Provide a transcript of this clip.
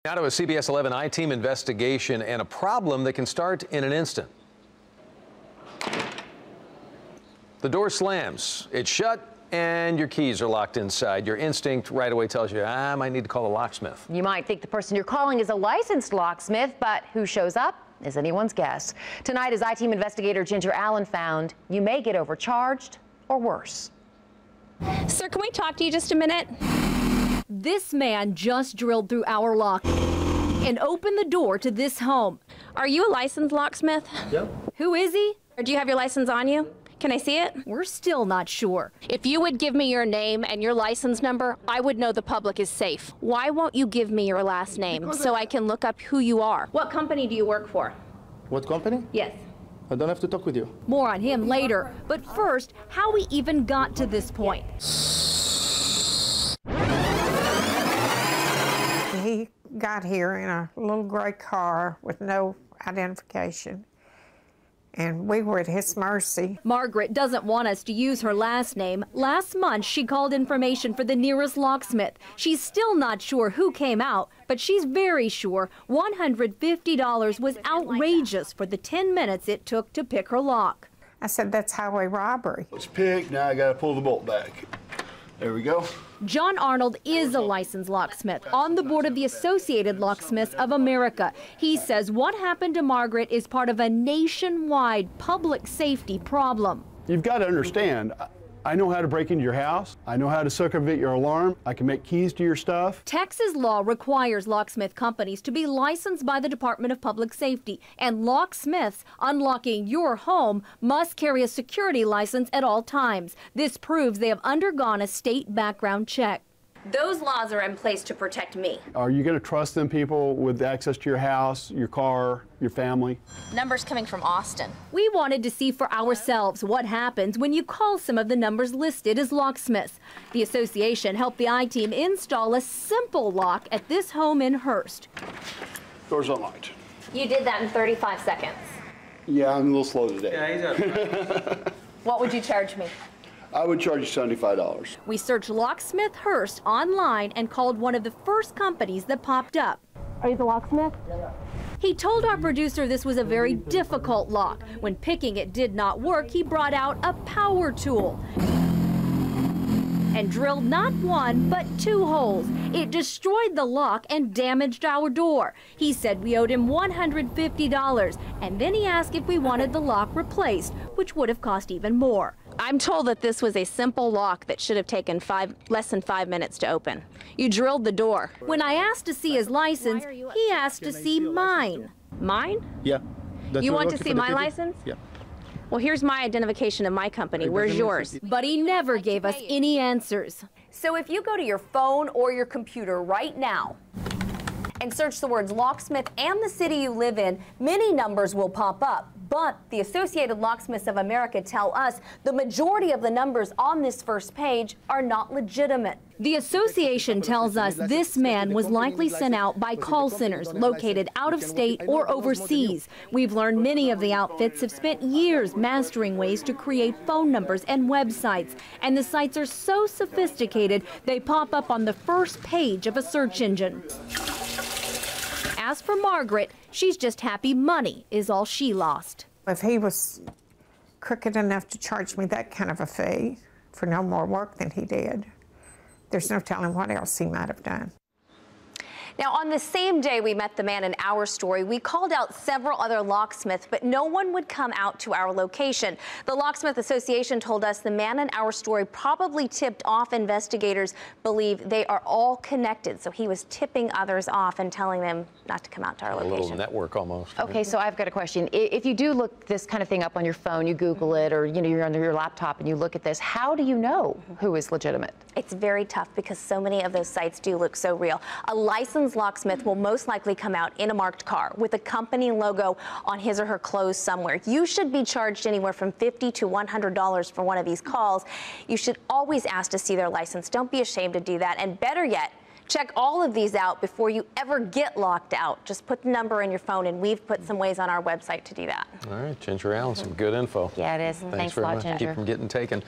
Now to a CBS 11 I-Team investigation and a problem that can start in an instant. The door slams, it's shut, and your keys are locked inside. Your instinct right away tells you, I might need to call a locksmith. You might think the person you're calling is a licensed locksmith, but who shows up is anyone's guess. Tonight, as I-Team investigator Ginger Allen found, you may get overcharged or worse. Sir, can we talk to you just a minute? This man just drilled through our lock and opened the door to this home. Are you a licensed locksmith? Yep. Who is he? Or do you have your license on you? Can I see it? We're still not sure. If you would give me your name and your license number, I would know the public is safe. Why won't you give me your last name so I can look up who you are? What company do you work for? What company? Yes. I don't have to talk with you. More on him later. But first, how we even got to this point. He got here in a little gray car with no identification, and we were at his mercy. Margaret doesn't want us to use her last name. Last month, she called information for the nearest locksmith. She's still not sure who came out, but she's very sure $150 was outrageous for the 10 minutes it took to pick her lock. I said, that's highway robbery. It's picked, now I gotta pull the bolt back. There we go. John Arnold is a licensed locksmith on the board of the Associated Locksmiths of America. He says what happened to Margaret is part of a nationwide public safety problem. You've got to understand, I know how to break into your house. I know how to circumvent your alarm. I can make keys to your stuff. Texas law requires locksmith companies to be licensed by the Department of Public Safety, and locksmiths unlocking your home must carry a security license at all times. This proves they have undergone a state background check. Those laws are in place to protect me. Are you going to trust them people with access to your house, your car, your family? Numbers coming from Austin. We wanted to see for ourselves what happens when you call some of the numbers listed as locksmiths. The association helped the I-Team install a simple lock at this home in Hurst. Door's unlocked. You did that in 35 seconds. Yeah, I'm a little slow today. Yeah, he's out. What would you charge me? I would charge you $75. We searched Locksmith Hurst online and called one of the first companies that popped up. Are you the locksmith? He told our producer this was a very difficult lock. When picking it did not work, he brought out a power tool and drilled not one, but 2 holes. It destroyed the lock and damaged our door. He said we owed him $150, and then he asked if we wanted the lock replaced, which would have cost even more. I'm told that this was a simple lock that should have taken less than 5 minutes to open. You drilled the door. When I asked to see his license, he asked to see mine. Mine? Yeah. You want to see my license? Yeah. Well, here's my identification of my company. Where's yours? But he never gave us any answers. So if you go to your phone or your computer right now and search the words locksmith and the city you live in, many numbers will pop up. But the Associated Locksmiths of America tell us the majority of the numbers on this first page are not legitimate. The association tells us this man was likely sent out by call centers located out of state or overseas. We've learned many of the outfits have spent years mastering ways to create phone numbers and websites. And the sites are so sophisticated, they pop up on the first page of a search engine. As for Margaret, she's just happy money is all she lost. If he was crooked enough to charge me that kind of a fee for no more work than he did, there's no telling what else he might have done. Now, on the same day we met the man in our story, we called out several other locksmiths, but no one would come out to our location. The Locksmith Association told us the man in our story probably tipped off investigators believe they are all connected. So he was tipping others off and telling them not to come out to our location. A little network almost. Okay, so I've got a question. If you do look this kind of thing up on your phone, you Google it, or you're under your laptop and you look at this, how do you know who is legitimate? It's very tough because so many of those sites do look so real. A licensed locksmith will most likely come out in a marked car with a company logo on his or her clothes somewhere. You should be charged anywhere from $50 to $100 for one of these calls. You should always ask to see their license. Don't be ashamed to do that. And better yet, check all of these out before you ever get locked out. Just put the number in your phone, and we've put some ways on our website to do that. All right, Ginger Allen, some good info. Yeah, it is. Thanks a lot, very much. Ginger. Keep from getting taken.